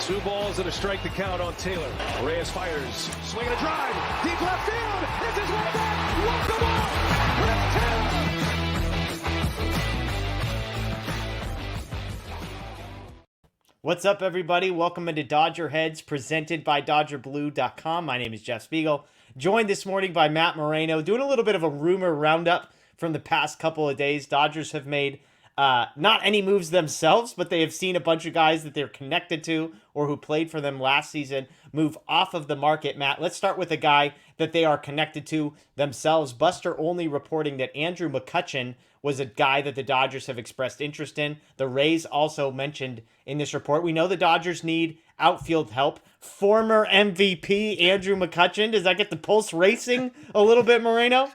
2 balls and a strike to count on Taylor. Reyes fires, swinging a drive, deep left field. This is way back. Walk the ball. What's up, everybody? Welcome into DodgerHeads, presented by DodgerBlue.com. My name is Jeff Spiegel, joined this morning by Matt Moreno, doing a little bit of a rumor roundup from the past couple of days. Dodgers have made not any moves themselves, but they have seen a bunch of guys that they're connected to or who played for them last season move off of the market. Matt, let's start with a guy that they are connected to themselves. Buster Olney reporting that Andrew McCutchen was a guy that the Dodgers have expressed interest in. The Rays also mentioned in this report. We know the Dodgers need outfield help. Former MVP Andrew McCutchen, does that get the pulse racing a little bit, Moreno?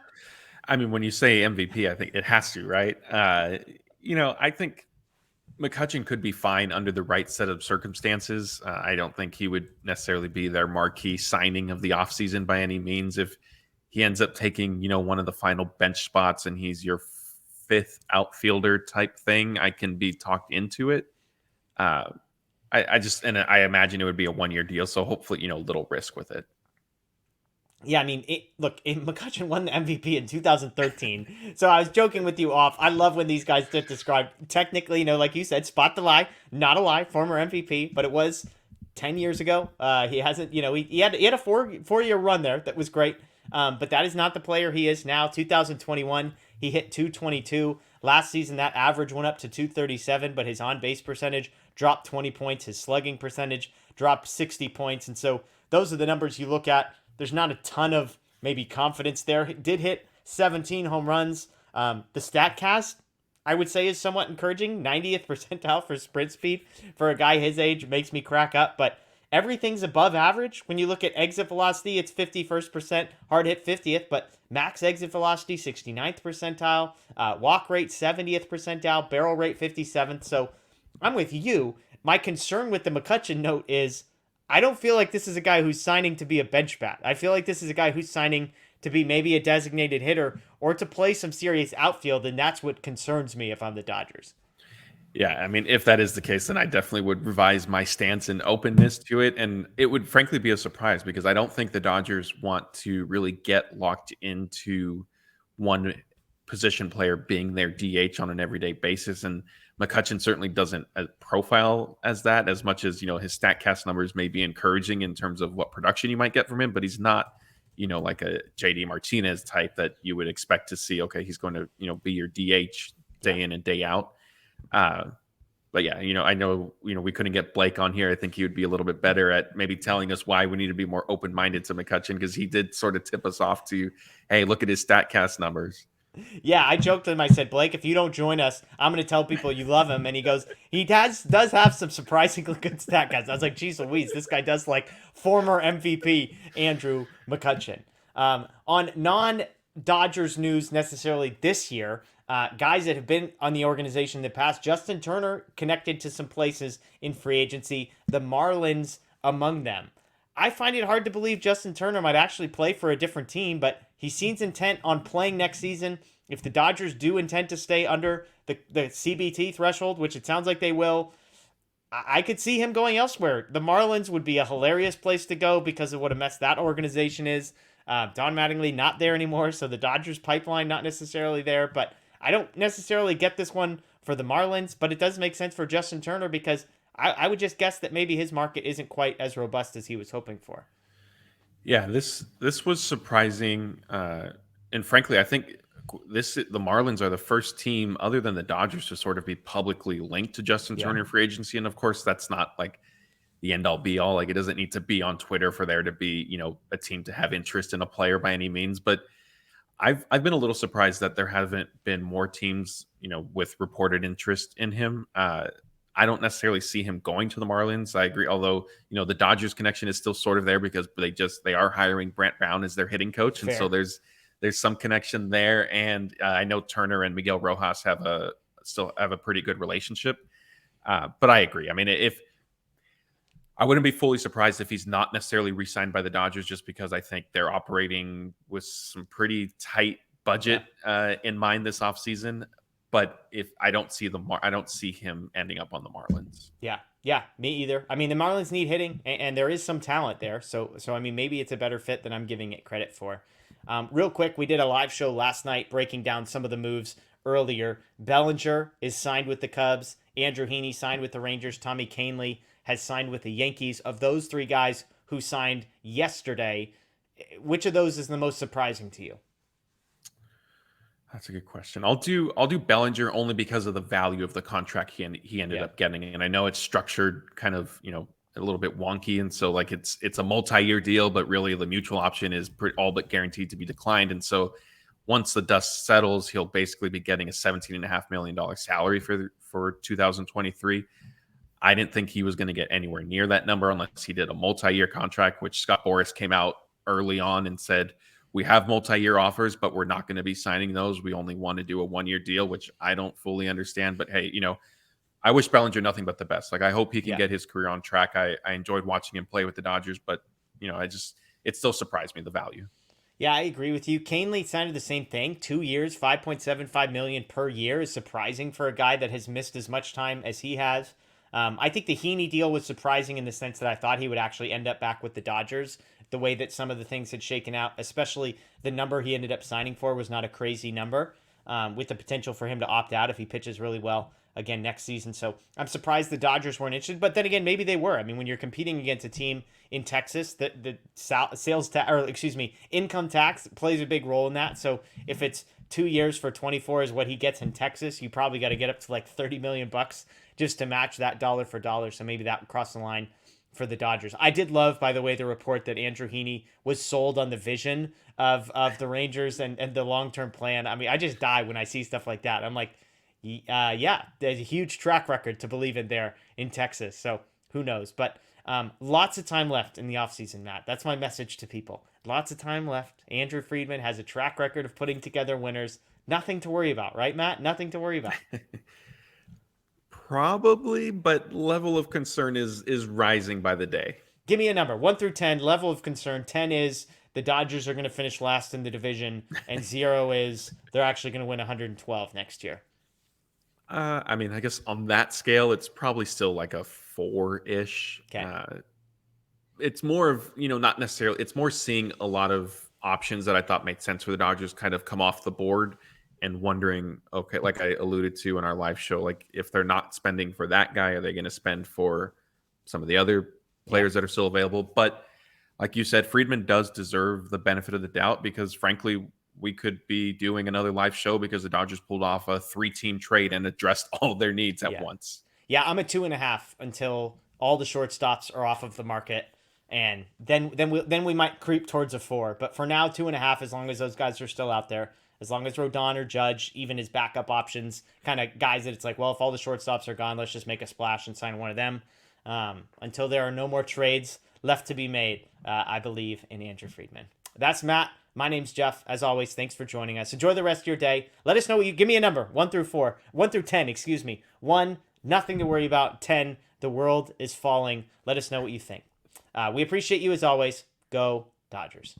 I mean, when you say MVP, I think it has to, right? I think McCutchen could be fine under the right set of circumstances. I don't think he would necessarily be their marquee signing of the offseason by any means. If he ends up taking, one of the final bench spots and he's your fifth outfielder type thing, I can be talked into it. I imagine it would be a 1-year deal. So hopefully, little risk with it. Yeah, I mean, McCutchen won the MVP in 2013. So I was joking with you off. I love when these guys get described technically, like you said, spot the lie, not a lie, former MVP, but it was 10 years ago. He hasn't, he had a four-year run there. That was great. But that is not the player he is now. 2021, he hit 222. Last season, that average went up to 237, but his on-base percentage dropped 20 points. His slugging percentage dropped 60 points. And so those are the numbers you look at. There's not a ton of maybe confidence there. He did hit 17 home runs. The StatCast, I would say, is somewhat encouraging. 90th percentile for sprint speed for a guy his age makes me crack up. But everything's above average. When you look at exit velocity, it's 51st percent, hard hit 50th, but max exit velocity, 69th percentile. Walk rate, 70th percentile. Barrel rate, 57th. So I'm with you. My concern with the McCutchen note is I don't feel like this is a guy who's signing to be a bench bat. I feel like this is a guy who's signing to be maybe a designated hitter or to play some serious outfield, and that's what concerns me if I'm the Dodgers. Yeah, I mean, if that is the case, then I definitely would revise my stance and openness to it, and it would frankly be a surprise because I don't think the Dodgers want to really get locked into one position player being their DH on an everyday basis, and McCutchen certainly doesn't profile as that as much as, his StatCast numbers may be encouraging in terms of what production you might get from him, but he's not, like a JD Martinez type that you would expect to see, okay, he's going to, be your DH day in and day out. But yeah, I know, we couldn't get Blake on here. I think he would be a little bit better at maybe telling us why we need to be more open-minded to McCutchen because he did sort of tip us off to, hey, look at his StatCast numbers. Yeah, I joked to him. I said, Blake, if you don't join us, I'm going to tell people you love him. And he goes, he does have some surprisingly good stat guys. I was like, geez Louise, this guy does like former MVP Andrew McCutchen. On non-Dodgers news necessarily this year, guys that have been on the organization in the past, Justin Turner connected to some places in free agency, the Marlins among them. I find it hard to believe Justin Turner might actually play for a different team, but he seems intent on playing next season. If the Dodgers do intend to stay under the CBT threshold, which it sounds like they will, I could see him going elsewhere. The Marlins would be a hilarious place to go because of what a mess that organization is. Don Mattingly not there anymore, so the Dodgers pipeline not necessarily there, but I don't necessarily get this one for the Marlins, but it does make sense for Justin Turner because I would just guess that maybe his market isn't quite as robust as he was hoping for. Yeah, this was surprising, and frankly, I think the Marlins are the first team other than the Dodgers to sort of be publicly linked to Justin Turner free agency, and of course, that's not like the end all be all. Like it doesn't need to be on Twitter for there to be a team to have interest in a player by any means. But I've been a little surprised that there haven't been more teams with reported interest in him. I don't necessarily see him going to the Marlins. I agree. Although, the Dodgers connection is still sort of there because they are hiring Brant Brown as their hitting coach. Fair. And so there's some connection there. And I know Turner and Miguel Rojas still have a pretty good relationship. But I agree. I mean, I wouldn't be fully surprised if he's not necessarily re-signed by the Dodgers just because I think they're operating with some pretty tight budget in mind this offseason. but if I don't see I don't see him ending up on the Marlins. Yeah, me either. I mean, the Marlins need hitting, and there is some talent there. So I mean, maybe it's a better fit than I'm giving it credit for. Real quick, we did a live show last night breaking down some of the moves earlier. Bellinger is signed with the Cubs. Andrew Heaney signed with the Rangers. Tommy Kahnle has signed with the Yankees. Of those three guys who signed yesterday, which of those is the most surprising to you? That's a good question. I'll do Bellinger only because of the value of the contract he ended up getting, and I know it's structured kind of a little bit wonky, and so like it's a multi-year deal, but really the mutual option is all but guaranteed to be declined, and so once the dust settles, he'll basically be getting a $17.5 million salary for 2023. I didn't think he was going to get anywhere near that number unless he did a multi-year contract, which Scott Boras came out early on and said, we have multi-year offers, but we're not going to be signing those. We only want to do a one-year deal, which I don't fully understand. But hey, I wish Bellinger nothing but the best. Like, I hope he can get his career on track. I enjoyed watching him play with the Dodgers, but it still surprised me, the value. Yeah, I agree with you. Kahnle signed the same thing. 2 years, $5.75 million per year is surprising for a guy that has missed as much time as he has. I think the Heaney deal was surprising in the sense that I thought he would actually end up back with the Dodgers. The way that some of the things had shaken out, especially the number he ended up signing for was not a crazy number, with the potential for him to opt out if he pitches really well again next season. So I'm surprised the Dodgers weren't interested, but then again, maybe they were. I mean, when you're competing against a team in Texas, the income tax plays a big role in that. So if it's 2 years for 24 is what he gets in Texas, you probably got to get up to like $30 million just to match that dollar for dollar. So maybe that would cross the line for the Dodgers. I did love, by the way, the report that Andrew Heaney was sold on the vision of the Rangers and the long-term plan. I mean, I just die when I see stuff like that. I'm like, yeah, there's a huge track record to believe in there in Texas. So who knows? But lots of time left in the offseason, Matt. That's my message to people. Lots of time left. Andrew Friedman has a track record of putting together winners. Nothing to worry about, right, Matt? Nothing to worry about. Probably, but level of concern is rising by the day. Give me a number, 1 through 10, level of concern. 10 is the Dodgers are going to finish last in the division, and 0 is they're actually going to win 112 next year. I mean, I guess on that scale, it's probably still like a 4-ish. Okay. It's more of, not necessarily, it's more seeing a lot of options that I thought made sense for the Dodgers kind of come off the board and wondering, okay, like I alluded to in our live show, like if they're not spending for that guy, are they going to spend for some of the other players that are still available? But like you said, Friedman does deserve the benefit of the doubt because frankly, we could be doing another live show because the Dodgers pulled off a 3-team trade and addressed all of their needs at once. Yeah, I'm at 2.5 until all the shortstops are off of the market. And then we might creep towards a 4. But for now, 2.5, as long as those guys are still out there. As long as Rodon or Judge, even his backup options, kind of guys that it's like, well, if all the shortstops are gone, let's just make a splash and sign one of them. Until there are no more trades left to be made, I believe in Andrew Friedman. That's Matt. My name's Jeff. As always, thanks for joining us. Enjoy the rest of your day. Let us know what you give me a number. 1 through 10, excuse me. 1, nothing to worry about. 10, the world is falling. Let us know what you think. We appreciate you as always. Go Dodgers.